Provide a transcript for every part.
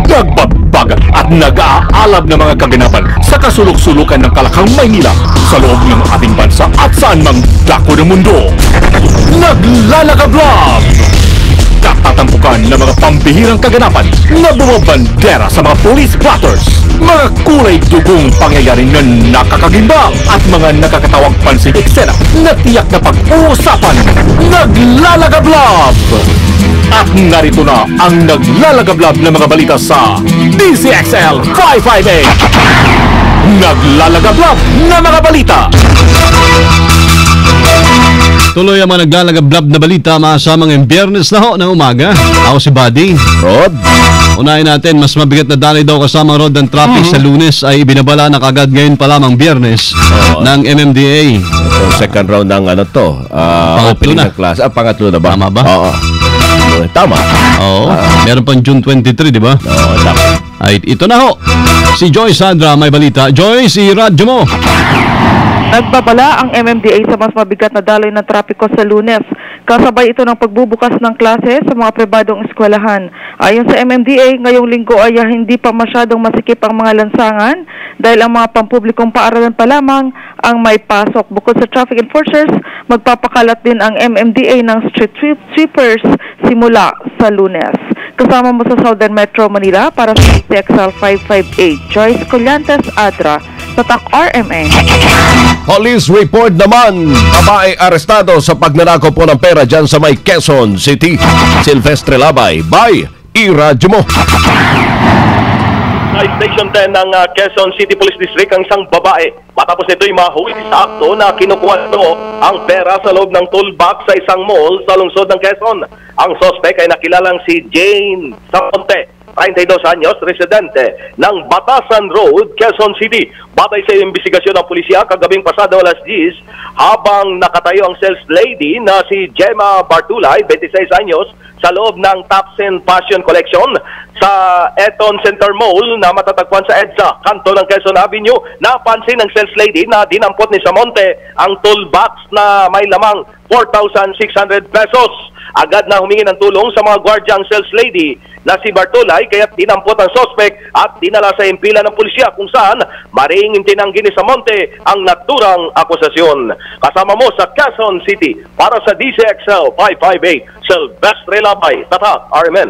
nagbabag at nag-aalab ng mga kaganapan sa kasulok-sulukan ng Kalakang Maynila sa loob ng ating bansa at saan mang dako ng mundo. Naglalagablog! Katatampukan ng mga pambihirang kaganapan na bumabandera sa mga police blotters, mga kulay dugong pangyayari na nakakagimbang at mga nakakatawang pansing eksena na tiyak na pag-uusapan. Naglalagablog! At narito na ang naglalagablog na mga balita sa DZXL 558. Naglalagablog na mga balita. Tuloy ang mga naglalagablab na balita masamang ng Biyernes na ho ng umaga. Ako si Buddy. Rod. Unahin natin, mas mabigat na daloy daw kasama road ng traffic sa Lunes ay ibinabala na kagad ngayon pa lamang Biyernes ng MMDA. Itong second round ng ano to, Pangatlo na. ng class. Pangatlo na ba? Tama ba? Oo. Tama. Oo. Meron pang June 23, di ba? Oo, tama. Ay, ito na ho. Si Joyce Sandra may balita. Joyce, i-radyo mo. Nagbabala ang MMDA sa mas mabigat na daloy ng trapiko sa Lunes. Kasabay ito ng pagbubukas ng klase sa mga pribadong eskwelahan. Ayon sa MMDA, ngayong linggo ay hindi pa masyadong masikip ang mga lansangan dahil ang mga pampublikong paaralan pa lamang ang may pasok. Bukod sa traffic enforcers, magpapakalat din ang MMDA ng street sweepers simula sa Lunes. Kasama mo sa Southern Metro Manila para sa DZXL 558. Joyce Collantes, Adra, Tatak RMA. Police report naman, babae arestado sa pagnanakaw po ng pera dyan sa may Quezon City. Silvestre Labay, by i-radyo mo. Sa Station 10 ng Quezon City Police District ang isang babae. Matapos nito'y mahuli sa akto na kinukuha nito ang pera sa loob ng toolbox sa isang mall sa lungsod ng Quezon. Ang suspect ay nakilalang si Jane Saponte, 32 anyos, residente ng Batasan Road, Quezon City. Batay sa imbestigasyon ng pulisya, kagabing pasado alas 10, habang nakatayo ang sales lady na si Gemma Bartulay, 26 anyos, sa loob ng Tapsen Fashion Collection sa Eton Center Mall na matatagpuan sa EDSA, kanto ng Quezon Avenue. Napansin ng sales lady na dinampot ni Samonte ang toolbox na may lamang 4,600 pesos. Agad na humingi ng tulong sa mga gwardiya ang sales lady na si Bartolay, kaya dinampot ang suspect at dinala sa impila ng pulisya kung saan maring tinanggi ni Samonte ang naturang akusasyon. Kasama mo sa Quezon City para sa DZXL 558, Silvestre Labay, Tatak RMN.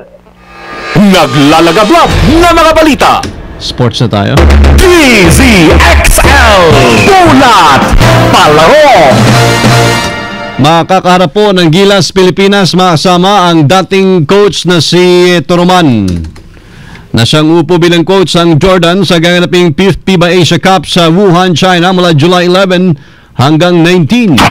Naglalagablog na mga balita. Sports na tayo. DZXL Bulat Palaro. Makakaharap po ng Gilas Pilipinas makasama ang dating coach na si Toroman na siyang upo bilang coach ang Jordan sa gaganaping FIBA Asia Cup sa Wuhan, China mula July 11 hanggang 19.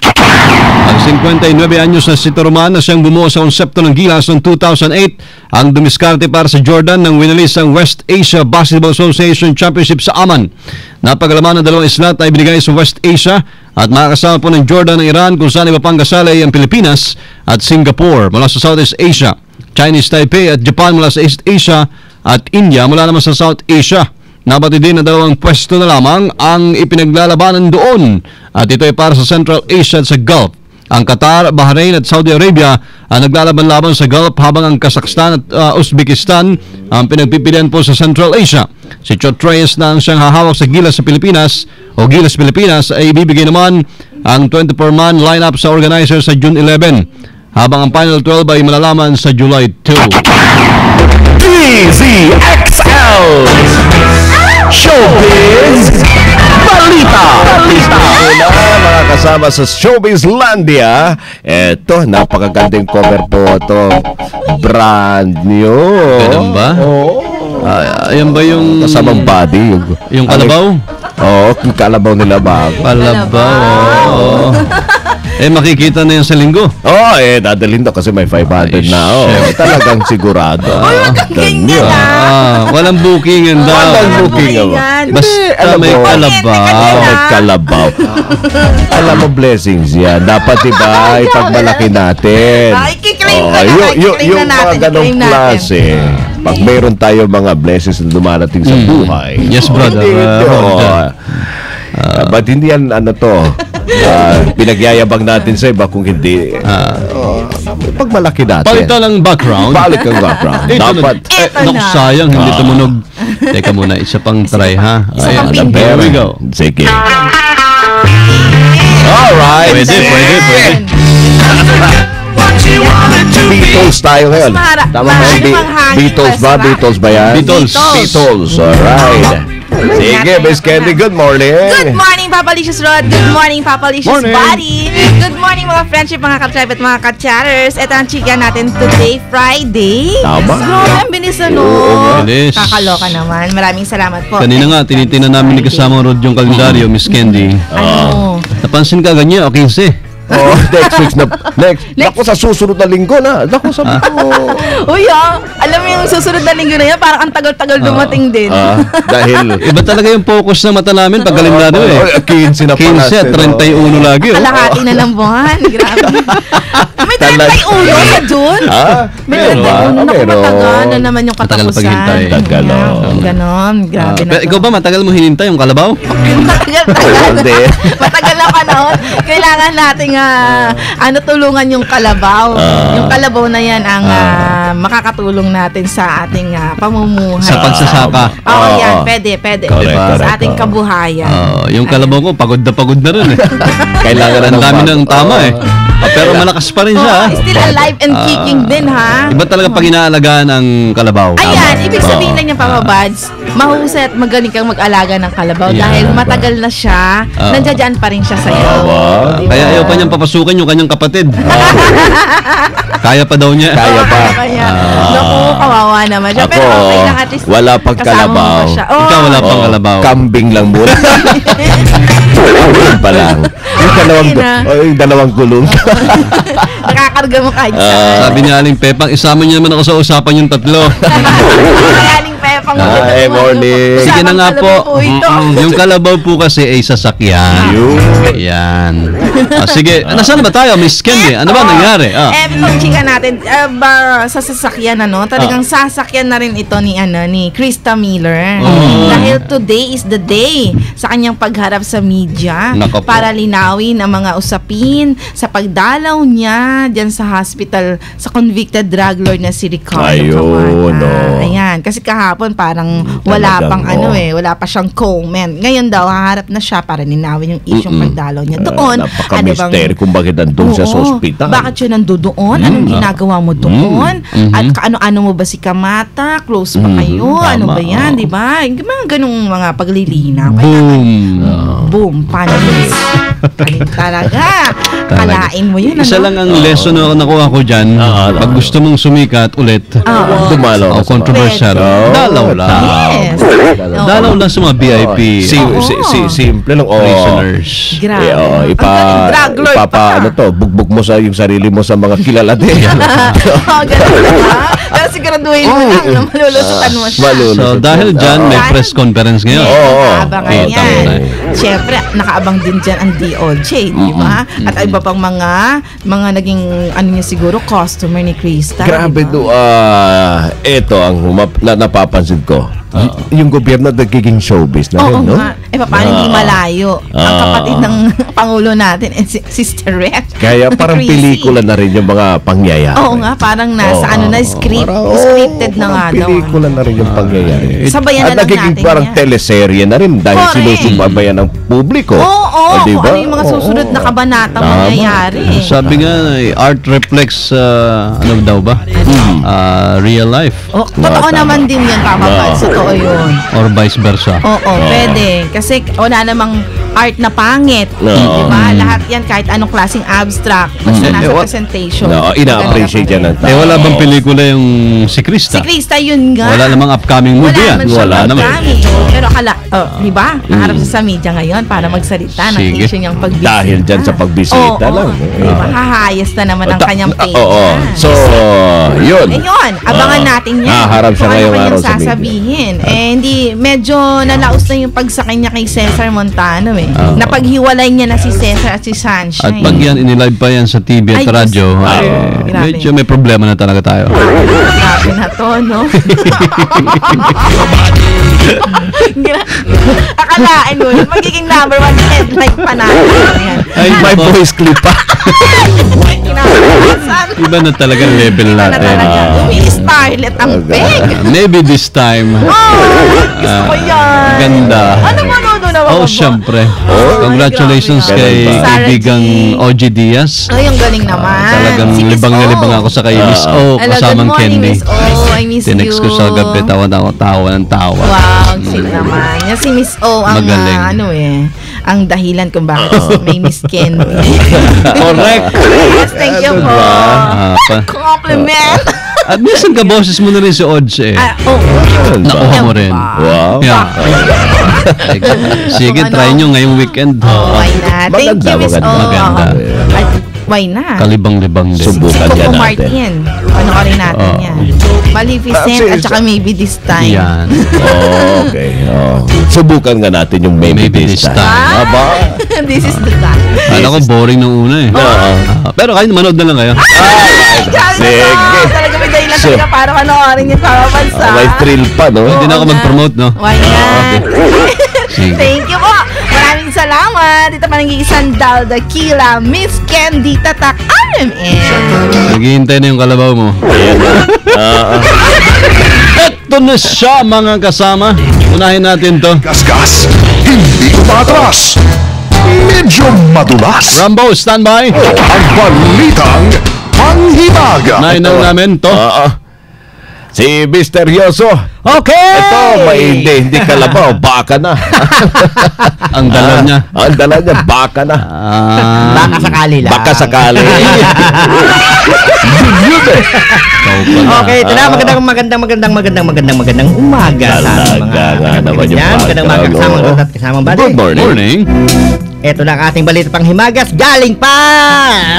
Ang 59 anyos na si Toroman na siyang bumuo sa konsepto ng Gilas noong 2008 ang dumiskarte para sa Jordan nang winalis ang West Asia Basketball Association Championship sa Amman. Napagalaman ng dalawang islat ay binigay sa West Asia at makakasama po ng Jordan ang Iran kung saan iba pang kasali ang Pilipinas at Singapore mula sa Southeast Asia, Chinese Taipei at Japan mula sa East Asia at India mula naman sa South Asia. Nabati din na dalawang pwesto na lamang ang ipinaglalabanan doon at ito ay para sa Central Asia at sa Gulf. Ang Qatar, Bahrain at Saudi Arabia ang naglalaban-laban sa Gulf habang ang Kazakhstan at Uzbekistan ang pinagpipilian po sa Central Asia. Si Chot Reyes na ang siyang hahawak sa Gilas sa Pilipinas o Gilas Pilipinas ay ibibigay naman ang 24-man lineup sa organizer sa June 11 habang ang Final 12 ay malalaman sa July 2. DZXL Showbiz Balita. Una, mga kasama sa Showbizlandia. Eto, napakagandang cover po ito. Brand new. Ganun ba? Oo. Ayan ba yung Kasamang body. yung kalabaw? Oo, yung kalabaw nila ba? Kalabaw. Oo. Eh, makikita na yan sa linggo. Oo, dadalhin daw kasi may 500 na. Talagang sigurado. Walang booking daw. Walang booking. Basta may kalabaw. May kalabaw. Alam mo, blessings yan. Dapat diba, ipagmalaki natin. Yung mga ganong klase, pag meron tayo mga blessings na dumarating sa buhay. Yes, brother. Ba't hindi yan, ano to, pinagyayabang natin sa iba kung hindi. Pag malaki natin. Palitan ang background. Balik ang background. Dapat. Naku, sayang, hindi tumunog. Teka muna, isa pang try ha. pang Ayan, finger. here we go. Sige. Alright. Pwede. Beatles tayo ngayon. Tama ba? Beatles ba? Beatles ba yan? Beatles. Alright. Sige, Miss Candy, good morning. Good morning, Papa Licious Rod. Good morning, Papa Licious Body. Good morning, mga friendship, mga ka-tribe at mga ka-chatters. Ito ang chika natin today, Friday. Tama. Grabe, ang bilis ano. Bilis. Kakaloka naman. Maraming salamat po. Kanina nga, tinitingnan namin ni kasama Rod yung kalendaryo, Miss Candy. Ano? Napansin ka ganyan, o 15. Next week na. Naku, sa susunod na linggo na. Naku, sabi ko. Uy, alam mo yung susunod na linggo na yan, parang ang tagal-tagal dumating din. Dahil. Iba talaga yung focus ng mata namin pag kalendaryo eh. 15 na pala. 15, 31 lagi. Kalahati na ng buwan. Grabe. May 31 sa June? May 31 na matagal na naman yung Matagal katapusan. paghintay. Tagal, Ganon. Grabe na to. Ikaw ba, matagal mo hinintay yung kalabaw? Matagal. Matagal na panahon. Kailangan nating tulungan yung kalabaw. Yung kalabaw na yan ang makakatulong natin sa ating pamumuhay. Sa pagsasaka. Oo, yan. Pwede. Correct. Sa ating kabuhayan. Yung kalabaw ko, pagod na rin eh. Kailangan na Ang dami ng tama eh. Pero malakas pa rin siya. Still alive and kicking din, ha? Iba talaga pag inaalagaan ang kalabaw. Ayan, ibig sabihin lang niya, Papa Bads, mahusay at magaling kang mag-alaga ng kalabaw dahil matagal na siya, nandiyan pa rin siya sa'yo. Diba? Kaya ayaw pa niyang papasukin yung kanyang kapatid. Kaya pa daw niya. Kaya pa. Naku, kawawa naman siya. Pero okay lang, at least wala pang kasama mo kalabaw. pa siya. Ikaw wala pang kalabaw. Kambing lang muna. Yun pa lang. Yung dalawang gulong. Nakakarga mo kahit saan. Sabi ni Aling Pepang, isama niyo naman ako sa usapan yung tatlo. Aling Pepang. Ay, morning. Sige na nga po. Ito. Yung kalabaw po kasi ay sasakyan. Yan. Sige, nasaan ba tayo, Miss Candy? Ano ba nangyari? Itong chika natin, sa sasakyan, talagang sasakyan na rin ito ni Krista Miller. Dahil today is the day sa kanyang pagharap sa media Nako po. para linawin ang mga usapin sa pagdalaw niya dyan sa hospital sa convicted drug lord na si Ricardo Ayun, Camarena. Ayan, kasi kahapon parang wala talagang, pang wala pa siyang comment. Ngayon daw, haharap na siya para linawin yung isyong pagdalaw niya doon. Napaka-mystery kung bakit nandun siya sa ospital. Bakit siya nandoon? Anong ginagawa mo doon? At kaano-ano mo ba si Kamata? Close pa kayo? Ano ba yan? Di ba? Yung mga ganung mga paglilinaw. Boom. Panis. Panis talaga. Kalain mo yun. Isa lang ang lesson na nakuha ko dyan. Pag gusto mong sumikat ulit, Dumalaw. o controversial, dalaw lang. Yes. Dalaw lang sa mga VIP. Simple lang. Prisoners. Grabe. Drug lord pa. Bugbog mo sa yung sarili mo sa mga kilala din. Ganun ba? Pero siguraduhin mo lang na malulusutan mo siya. So dahil dyan, may press conference ngayon. Nakaabangan yan. Siyempre, nakaabang din dyan ang DOJ, di ba? At iba pang mga naging, niya siguro, customer ni Krista. Grabe ito ang napapansin ko. Yung gobyerno nagiging showbiz na rin, no? Oo nga. Paano hindi malayo? Ang kapatid ng Pangulo natin, Sister Rex. Kaya parang pelikula na rin yung mga pangyayari. Oo nga, parang nasa scripted na nga daw. Pelikula na rin yung pangyayari. Sabayan na lang nagiging natin parang yan. teleserye na rin dahil sinusubabayan ng publiko. Oo, Diba? kung ano yung mga susunod na kabanata mangyayari. Sabi nga, art reflects, ano daw ba? Real life. Totoo naman din yan, Papa Pals. Totoo yun. Or vice versa. Oo, pwede. Kasi wala namang art na pangit. Diba? Lahat yan, kahit anong klaseng abstract. Basta nasa presentation. Ina-appreciate yan ng tao. Wala bang pelikula yung si Krista? Si Krista yun nga. Wala namang upcoming movie yan. Wala naman. Pero diba? Naharap siya sa media ngayon para magsalita ng Sige. issue niyang pagbisita. Dahil dyan sa pagbisita lang. Diba? Hahayas na naman ang kanyang page. So, yun. Ayun, abangan natin yan. Haharap siya Kung ngayong ano araw kanyang sa media. sasabihin. Hindi, medyo nalaos na yung pagsakay niya kay Cesar Montano Napaghiwalay niya na si Cesar at si Sunshine. At pag yan, inilive pa yan sa TV at Ay, radyo, grabe. medyo may problema na talaga tayo. Grabe na to, no? Akalain mo, magiging number 1 headline pa natin. Ay, may voice clip pa. Iba na talaga level natin. Umi-starlet ang peg. Maybe this time. Gusto ko yan. Ganda. Ano mo na Oh, syempre. Congratulations kay kaibigang OG Diaz. Ay, ang galing naman. Talagang Si Miss libang na O. libang ako sa kay Miss O Hello, kasamang good morning, Candy. Miss O. I miss you. Tinext ko sa gabi, tawa ng tawa. Wow, sweet naman. Yan si Miss O ang Magaling. ang dahilan kung bakit may Miss Candy. Correct. Yes, thank you po. Compliment. At minsan ka boses mo na rin si Odds eh. Nakuha mo rin. Wow. Yeah. Sige, try nyo ngayong weekend. Why not? Thank you, Miss O. Maganda. Why not? Kalibang-libang din. Subukan Si yan Coco natin. Martin. Ano ka rin natin yan? Maleficent at saka maybe this time. Yan. Okay. Subukan nga natin yung maybe this time. Aba. This is the time. Kala ko boring nung una eh. Pero kayo, manood na lang kayo. Sige. Talaga may dahilan talaga para panoorin yung pamabansa. May thrill pa, no? Hindi na ako mag-promote, no? Why not? Sige. Thank you po. Maraming salamat. Ito pa nag-iisang Dakila, Miss Candy Tatak RMN. Naghihintay na yung kalabaw mo. Ito na siya, mga kasama. Unahin natin to. Gasgas, hindi umatras. Medyo madulas. Rambo, standby. Ang balitang panghimaga. Nainaw namin to. Si Misteryoso. Okay! Ito, hindi kalabaw, baka na. Ang dalaw niya. Ang dala niya, baka na. Baka sakali lang. Baka sakali. Yun eh. Okay, ito na. Magandang umaga sa ating Talaga nga naman yung Yan, magandang umaga kasamang Rod at kasamang Bade. Good morning. Morning. Ito na ang ating balita pang himagas galing pa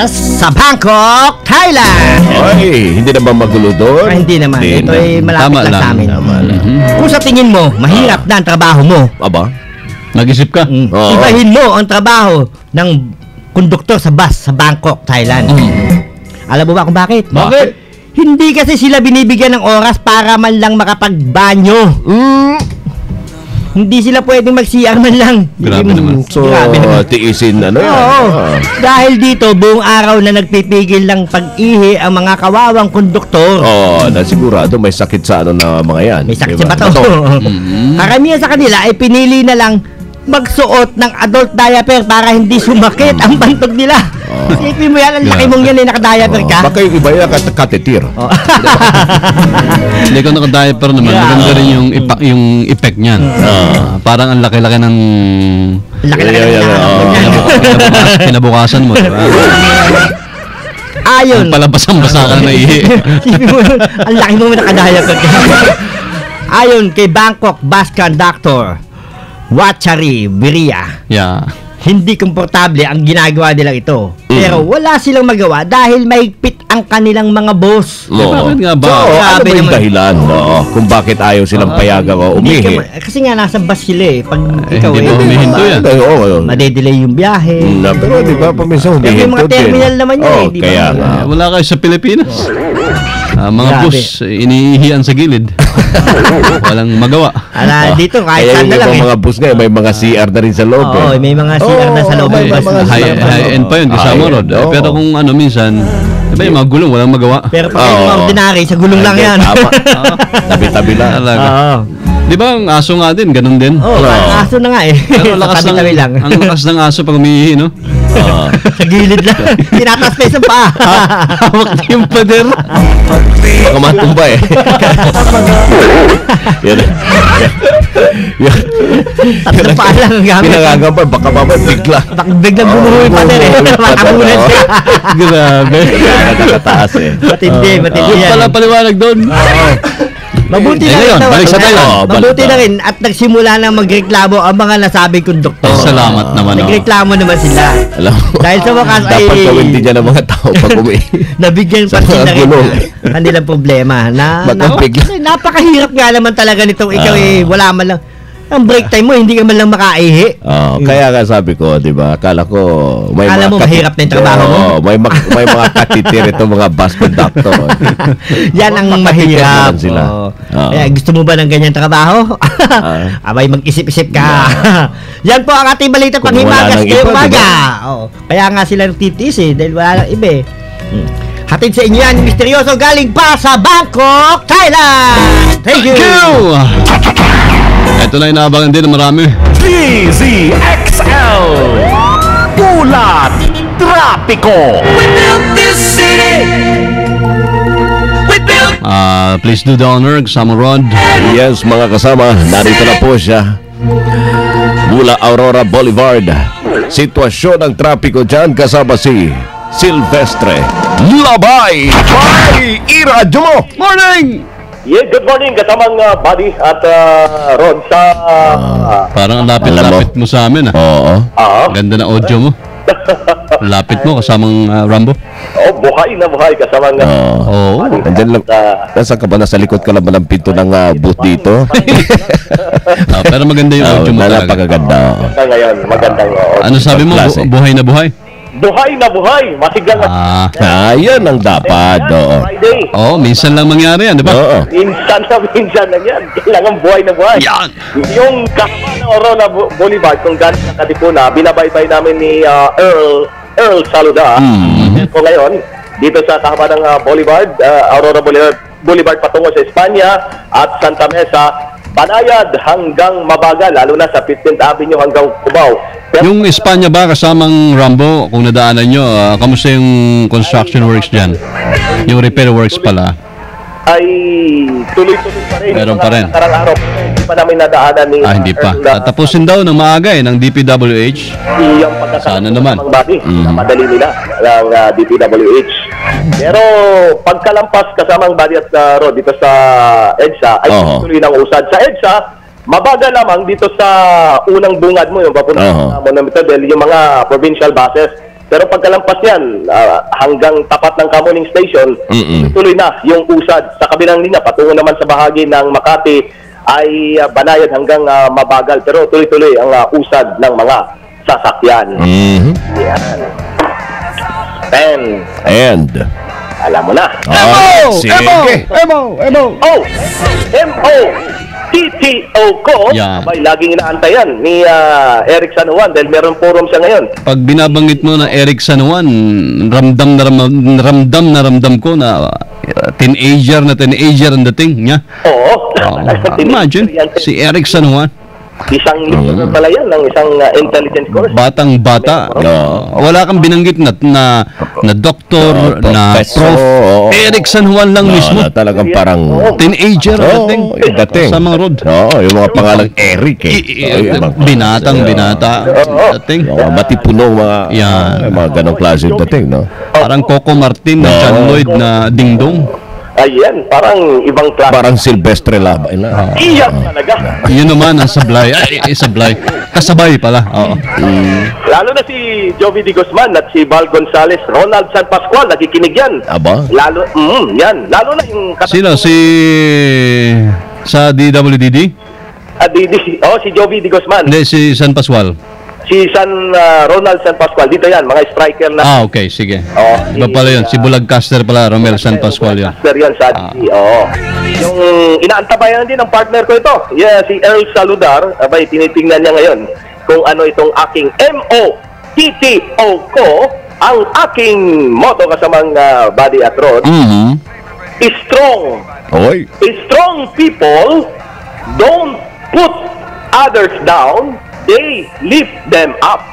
sa Bangkok, Thailand. Ay, hindi naman magulo doon. Ay, hindi naman. Ito ay malapit Tama lang lang. sa amin. Tama lang. Kung sa tingin mo, mahirap na ang trabaho mo, Aba? Nag-isip ka? Oo. ibahin mo ang trabaho ng konduktor sa bus sa Bangkok, Thailand. Alam mo ba kung bakit? Bakit? Hindi kasi sila binibigyan ng oras para man lang makapagbanyo. Hindi sila pwedeng mag-CR man lang. Grabe naman. So, Grabe naman. tiisin ano yan. Oo. Dahil dito, buong araw na nagpipigil ng pag-ihi ang mga kawawang konduktor. Na sigurado may sakit sa ano na mga yan. May sakit Diba? sa bato. Karamihan sa kanila ay pinili na lang magsuot ng adult diaper para hindi sumakit ang bantog nila. Isipin mo yan, ang laki mong yan ay naka-diaper ka. Baka yung iba yung katitir. Hindi ko naka-diaper naman. Maganda rin yung effect niyan. Parang ang laki-laki ng Laki-laki Yeah, ng kinabukasan mo. Diba? Ayon. Palabas-basa ka na ihi. Isipin mo, ang laki mong naka-diaper ka. Ayon kay Bangkok bus conductor Wachari Biria, Yeah. hindi komportable ang ginagawa nilang ito. Pero wala silang magawa dahil mahigpit ang kanilang mga boss. Bakit nga ba? So, ano Grabe ba yung naman. dahilan? Kung bakit ayaw silang payagan o Hindi umihi? kasi nga nasa bus sila eh. Pag ikaw hindi ba umihinto yan? madedelay yung biyahe. Pero di ba, paminsan Pero yung mga humihinto din. terminal naman yun eh, di ba? Kaya nga. Wala kayo sa Pilipinas. Mga Grabe. bus, iniihian sa gilid. Walang magawa. Dito kahit Kaya saan yung na lang ibang eh. mga bus nga, may mga CR na rin sa loob. Oo, may mga CR na sa loob ng bus. High-end pa yun, kasama High-end, Rod. oo. Pero kung ano, minsan, diba yung mga gulong, walang magawa. Pero pag yung mga Oo. ordinary, sa gulong lang yan. Tama. Tabi-tabi lang. Talaga. Oo. Di ba ang aso nga din, ganun din? Oo, parang aso na nga eh. Pero Sa tabi-tabi lang. ang lakas ng aso pag umiihi, no? Sa gilid lang. Tinatas pa yung paa. Hawak na yung pader. Baka matumba eh. Yan. Tatlo paa lang ang gamit. Pinangangamba, baka mamaya bigla. Biglang bumuho yung pader eh. Matabunan siya. Grabe. Nakataas eh. Matindi Yun yan. pala paliwanag doon. Mabuti Eh, na rin. ngayon, balik sa Thailand. Mabuti na rin at nagsimula na magreklamo ang mga nasabing konduktor. Salamat naman. Oh. Nagreklamo naman sila. Alam mo, Dahil sa wakas ay dapat gawin din yan ng mga tao pag umihi. nabigyan Sa pa mga sila rin gulong. kanilang problema na Bakit bigla? napakahirap nga naman talaga nitong ikaw eh wala man lang Ang break time mo, hindi ka man lang makaihi. Kaya nga sabi ko, di ba, akala ko may Akala mo mahirap na yung trabaho mo? May mga katitir itong mga bus conductor. Yan ang mahirap. Sila. Kaya gusto mo ba ng ganyan trabaho? Abay, mag-isip-isip ka. Yan po ang ating balita panghimagas ngayong umaga. Kaya nga sila nagtitis dahil wala lang iba Hatid sa inyo yan, misteryoso galing pa sa Bangkok, Thailand. Thank you. Ito na inaabangan din ng marami. DZXL Ulat Trapiko. Please do the honor, kasama Rod. Yes, mga kasama, narito na po siya. Mula Aurora Boulevard. Sitwasyon ng trapiko dyan kasama si Silvestre Labay. Bye! I-radyo mo! Morning! Yeah, good morning kasamang Buddy at Rod sa... Parang lapit-lapit mo sa amin Oo. Ganda na audio mo. Lapit mo kasamang Rambo. Buhay na buhay kasamang... Oo. Andyan lang. Nasaan ka ba? Nasa likod ka lang ba ng pinto ng booth dito? Pero maganda yung audio mo talaga. Napakaganda. Ngayon, magandang... Ano sabi mo? Buhay na buhay? Buhay na buhay. Masigang yan ang dapat. Friday. Minsan lang mangyari yan, di ba? Oo. Minsan lang yan. Kailangan buhay na buhay. Yan! Yung kasama ng Aurora Boulevard, kung galing sa Katipuna, binabaybay namin ni Earl Saluda. So ngayon, dito sa kahaba ng Boulevard, Aurora Boulevard patungo sa Espanya at Santa Mesa, Banayad hanggang Mabagal, lalo na sa 15th Avenue hanggang Cubao. Yung Espanya ba kasamang Rambo, kung nadaanan nyo, kamusta yung construction works dyan? Yung repair works pala? Ay tuloy-tuloy pa rin. Meron pa rin. Nakarang araw, hindi pa namin nadaanan ni... Hindi pa. Tapusin daw ng maaga ng DPWH. Sana naman. Madali nila ng DPWH. Pero pagkalampas kasamang Buddy at Rod dito sa EDSA, ay tuloy ng usad. Sa EDSA, mabagal lamang dito sa unang bungad mo, yung papunta sa Monumental, yung mga provincial buses. Pero pagkalampas yan, hanggang tapat ng Kamuning Station, tuloy na yung usad. Sa kabilang linya, patungo naman sa bahagi ng Makati, ay Banayad hanggang Mabagal. Pero tuloy-tuloy ang usad ng mga sasakyan. Yan. And alam mo na. TTO ko, abay, laging inaantayan ni Eric San Juan dahil meron forum siya ngayon. Pag binabanggit mo na Eric San Juan, ramdam na ramdam ko na teenager ang dating niya. Oo. Imagine, si Eric San Juan. Isang pala yan ng isang intelligence course. Batang-bata. Wala kang binanggit na doktor, na prof. Eric San Juan lang mismo. Talagang parang teenager dating. Sa mga Rod. Yung mga pangalang Eric Binata. Dating. Matipunong mga ganong klase dating, no? Parang Coco Martin na John Lloyd na dingdong. Ayan, parang ibang klase. Parang Silvestre Labay na. Iyan talaga. Yun naman ang sablay. Sablay. Kasabay pala. Lalo na si Jovi D. Guzman at si Val Gonzales, Ronald San Pascual, nakikinig yan. Aba? Lalo, yan. Lalo na yung... Sino? Sa DWDD? Si Jovi D. Guzman. Hindi, si San Pascual. Si Ronald San Pascual. Dito yan, mga striker na. Okay, sige. Iba pala yun. Si Bulagcaster pala, Romel San Pascual yun. Bulagcaster yan sa Yung inaantabayan din ng partner ko ito. Si Earl Saludar. Abay, tinitingnan niya ngayon kung ano itong aking MOTTO ko. Ang aking motto kasamang Buddy at Rod. Strong. Strong people don't put others down. They lift them up.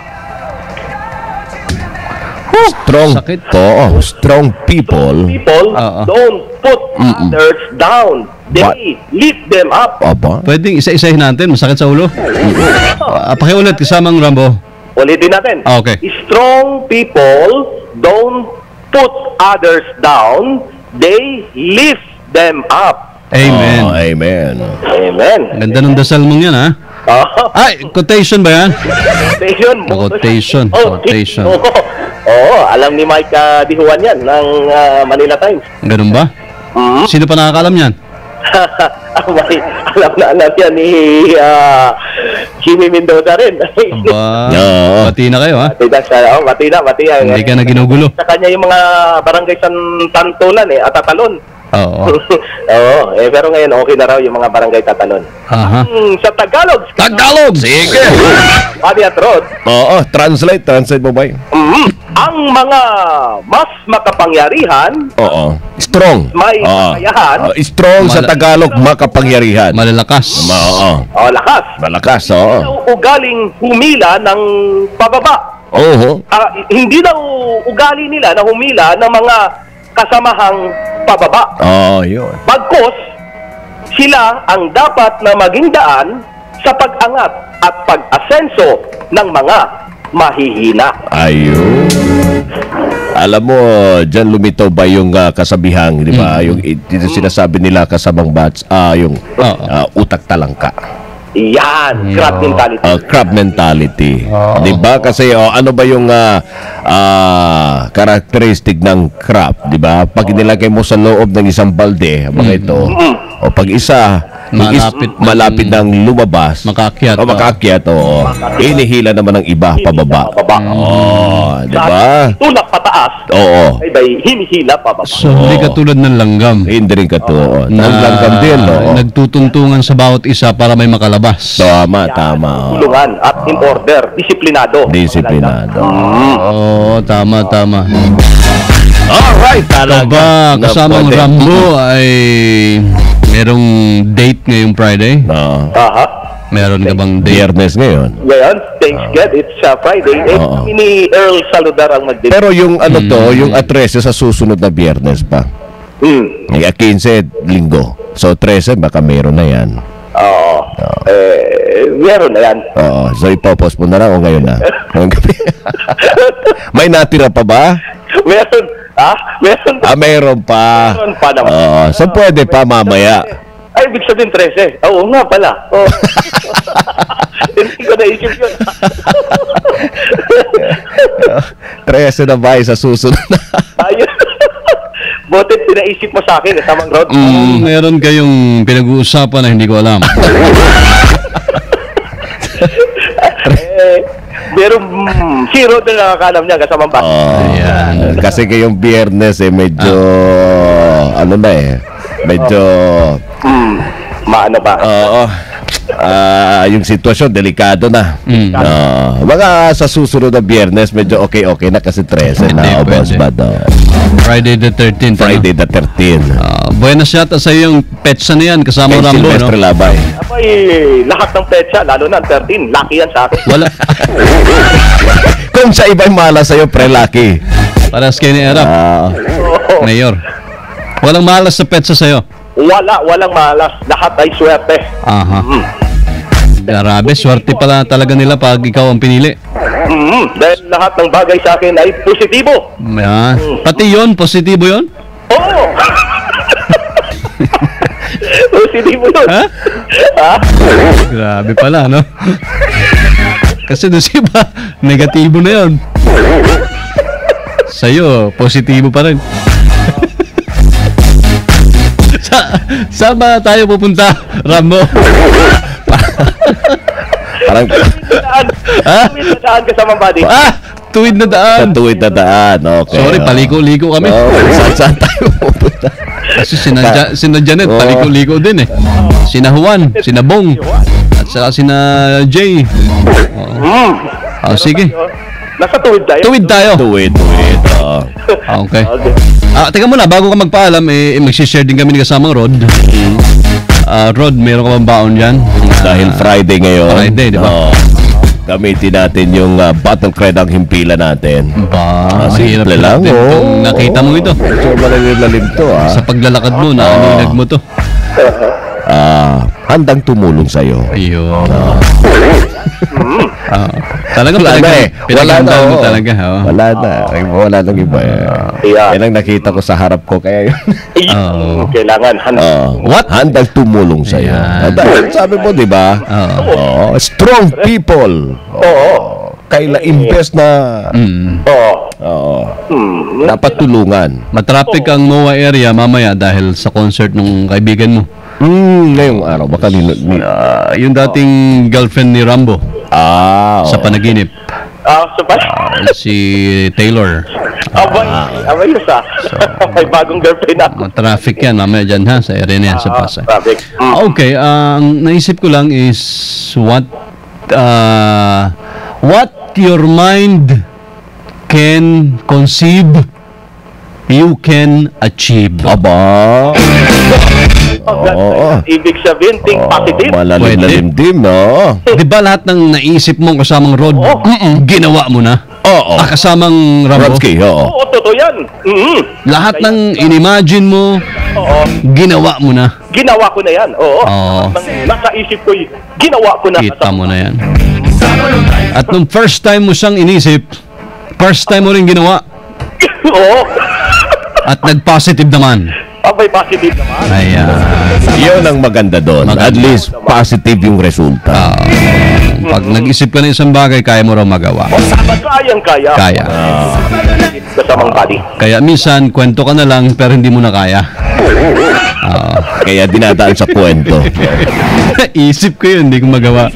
Strong people don't put others down. They lift them up. Pwedeng isa-isahin natin. Masakit sa ulo. Pakiulit kasamang Rambo. Ulitin natin. Okay. Strong people don't put others down. They lift them up. Amen. Amen. Ganda ng dasal mong yan, ha? Ay, quotation ba yan? Quotation. Alam ni Mike Dihuan yan ng Manila Times. Ganun ba? Sino pa nakakalam yan? alam yan ni Jimmy Mendoza rin. Aba, bati na kayo, ha? Bati na. Hindi ka na ginugulo. Sa kanya yung mga barangay Tantulan at Tatalon. Oo. Oo, pero ngayon okay na raw yung mga barangay Tatalon. Aha. Sa Tagalog. Sige. Padi at Rod. Oo, translate mo ba? Ang mga mas makapangyarihan. Oo. Strong. May kakayahan. Strong sa Tagalog, makapangyarihan. Malalakas. Oo. Lakas. Malakas, oo. Ugaling humila ng pababa. Oo. Hindi daw ugali nila na humila ng mga kasamahang pababa. Yun. Bagkus, sila ang dapat na maging daan sa pag-angat at pag-asenso ng mga mahihina. Ayun. Alam mo, dyan lumitaw ba yung kasabihang, di ba? Yung sinasabi nila kasamang bats, yung utak talangka. Yan, crab mentality. Crab mentality. Di ba? Kasi ano ba yung characteristic ng crab, di ba? Pag nilagay mo sa loob ng isang balde, mga ito, o pag isa malapit ng lumabas, makakyat, inihila naman ng iba pababa. Di ba? Tulak pataas. Oo. Ay hinihila pababa. So, hindi katulad ng langgam. Hindi rin katulad. Ng langgam din, nagtutuntungan sa bawat isa para may makalabas. Tama. Tulungan at in order, disiplinado. Oo, tama. Alright, talaga. Kasamang Rambo ay merong date ngayong Friday? Meron ka bang date? Biyernes ngayon. Ngayon, thanks God, it's Friday. Ni Earl Saludar ang mag-date. Pero yung yung address sa susunod na Biyernes pa. 15 linggo. So 13 baka meron na yan. Meron na yan. So ipopost mo na lang o ngayon na? May natira pa ba? Meron. Meron pa. Meron pa. Meron pa naman. So pwede pa mamaya. Ay, ibig sabihin 13. Oo nga pala. Hindi ko naisip yun. 13 na ba sa susunod na? Ayun. Butit pinaisip mo sa akin, kasamang Rod. Meron kayong pinag-uusapan na hindi ko alam. Meron si Rod na nakakalam niya kasamang bata. Ayan. Kasi kayong Biyernes medyo medyo maano ba? Yung sitwasyon delikado na. Mga sa susunod na Biyernes medyo okay na kasi 13 na boss bad. Friday the 13th. Friday the 13th. Buenas yata sa yung petsa na yan kasama Rambo, no? Silvestre Labay. Abay, lahat ng petsa, lalo na ang 13, lucky yan sa akin. Wala. Kung sa iba'y malas sa'yo, pre-lucky. Paras kayo ni Erap. Mayor. Walang malas sa petsa sa'yo? Walang malas. Lahat ay swerte. Aha. Grabe, swerte pala talaga nila pag ikaw ang pinili. Dahil lahat ng bagay sa akin ay positibo. Pati yon, positibo yon? Oo. Positibo yun. Grabe pala, no? Kasi doon siya negatibo na yon. Sa'yo, positibo pa rin. Saan ba tayo pupunta, Rambo? Parang tuwid na daan ka sa mambadi. Tuwid na daan. Tuwid na daan, okay. Sorry, paliko-liko kami. Saan tayo pupunta? Kasi sina Janet, paliko-liko din eh. Sina Juan, sina Bong, at saka sina Jay. Sige. Nasa tuwid tayo. Tuwid. Okay. Teka muna, bago ka magpaalam, mag-share din kami ni kasamang Rod. Rod, meron ka bang baon dyan? Dahil Friday ngayon. Friday, di ba? Gamitin natin yung battle cred ang himpila natin. Mahirap lang. Nakita mo ito. So, malalim to. Sa paglalakad mo, naaninag mo to. Handang tumulong sa'yo. Ayun. Talaga wala na mo talaga. Wala nang iba. Yan ang nakita ko sa harap ko. Kaya yun. Kailangan handang tumulong sa'yo. Dahil sabi mo, di ba? Strong people. Kaila invest na dapat tulungan. Matraffic ang MOA area mamaya dahil sa concert ng kaibigan mo. Ngayong araw, baka yung dating girlfriend ni Rambo sa panaginip. Si Taylor. Abay sa. May bagong girlfriend ako. Traffic yan, mamaya dyan ha, sa area na yan, sa Pasay. Traffic. Okay, ang naisip ko lang is what your mind can conceive, you can achieve. Aba. Ibig sabihin, think positive. Malalim na limdim, no? Di ba lahat ng naisip mong kasamang Rod, ginawa mo na? Oo. Kasamang Rambo? Ramsky, oo. Oo, totoo yan. Lahat ng inimagine mo, ginawa mo na. Ginawa ko na yan. Oo. Nasa isip ko, ginawa ko na. Kita mo na yan. At nung first time mo siyang inisip, first time mo rin ginawa. Oo. At nag-positive naman. Abay, positive naman. Ayan. Yun ang maganda doon. At least positive yung resulta. Pag nag-isip ka ng isang bagay, kaya mo raw magawa. Kayang-kaya. Kaya. Kasamang body. Kaya minsan, kwento ka na lang, pero hindi mo na kaya. Kaya dinadaan sa kwento. Isip ko yun, hindi ko magawa.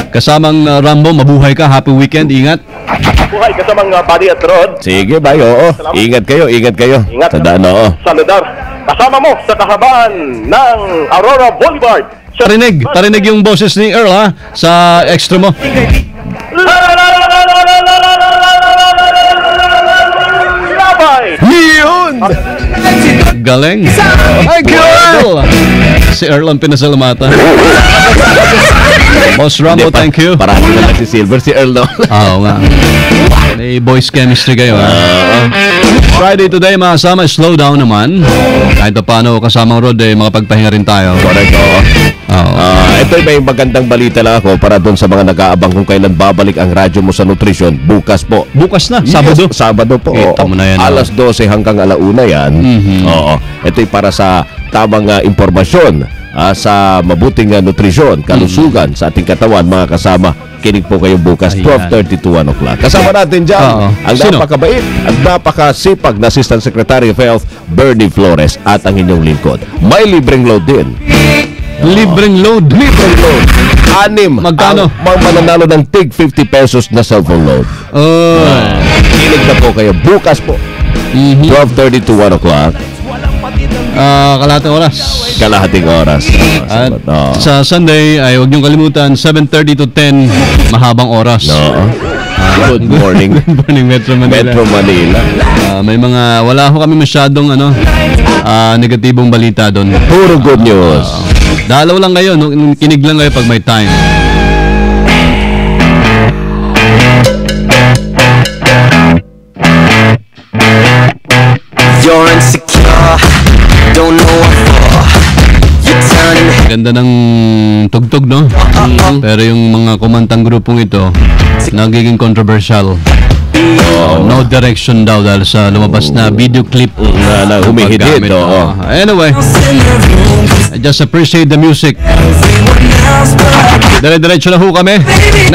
Kasamang Rambo, mabuhay ka. Happy weekend. Ingat. Buhay kasamang body at Rod. Sige, bye. Oo. Ingat kayo. Ingat. Sa daan, oo. Saludar. Kasama mo sa kahabaan ng Aurora Boulevard. Tarinig yung boses ni Earl ha, sa extra mo. Yun! Galing. Thank you, Earl! Si Earl ang pinasalamatan. Boss Rambo, thank you. Parang na lang si Silver, si Earl, no? Oo nga. May boys chemistry kayo ha. Friday today, mga kasama, slow down naman. Kahit paano kasamang Rod, makapagpahinga rin tayo. Correct, oo. Ito may magandang balita lang ako para doon sa mga nag-aabang kung kailan babalik ang radyo mo sa nutrisyon. Bukas po. Bukas na? Sabado? Yes, Sabado po. Kita mo na yan. Alas 12 hanggang alauna yan. Oo. Ito'y para sa tamang impormasyon sa mabuting nutrisyon, kalusugan sa ating katawan, mga kasama. Kinig po kayo bukas, 12:30 to 1 o'clock. Kasama natin dyan ang napakabait at napakasipag na Assistant Secretary of Health, Bernie Flores, at ang inyong lingkod. May libreng load din. Libreng load? Libreng load. 6. Magkano? Ang mananalo ng tig 50 pesos na cellphone load. Kinig na po kayo bukas po. 12:30 to 1 o'clock. Kalahating oras. Kalahating oras. At sa Sunday ay huwag niyong kalimutan, 7:30 to 10, mahabang oras. Good morning. Good morning, Metro Manila. Metro Manila. May mga, wala ho kami masyadong negatibong balita doon. Puro good news. Dalaw lang kayo, kinig lang kayo pag may time. You're insecure, don't know what for. You're turning. Ganda ng tugtog, no? Pero yung mga kumantang grupong ito, nagiging controversial. No direction daw dahil sa lumabas na video clip na humihidid. Anyway, I just appreciate the music. Dire-diretso na ho kami.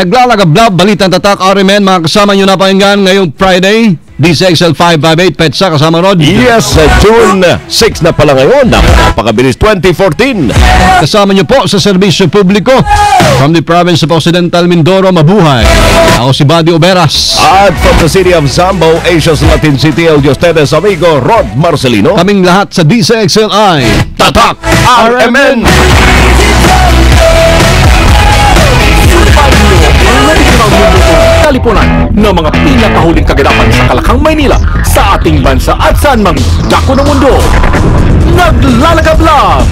Naglalagablab, balitang tatak, RMN, mga kasama nyo na pakinggan ngayong Friday. DCXL 558, Petsa, kasama Rod. Yes, June 6 na pala ngayon. Napakabilis, 2014. Kasama nyo po sa serbisyo publiko from the province of Occidental Mindoro, mabuhay. Ako si Buddy Oberas. At from the city of Zambo, Asia's Latin City, el ustedes amigo Rod Marcelino. Kaming lahat sa DCXLI Tatak RMN. Kalipunan ng mga pinakahuling kaganapan sa Kalakang Maynila, sa ating bansa at saan mang dako ng mundo. Naglalagablab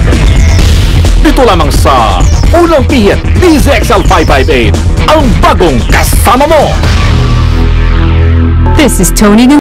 dito lamang sa Unang Pihit, DZXL 558, ang bagong kasama mo. This is Tony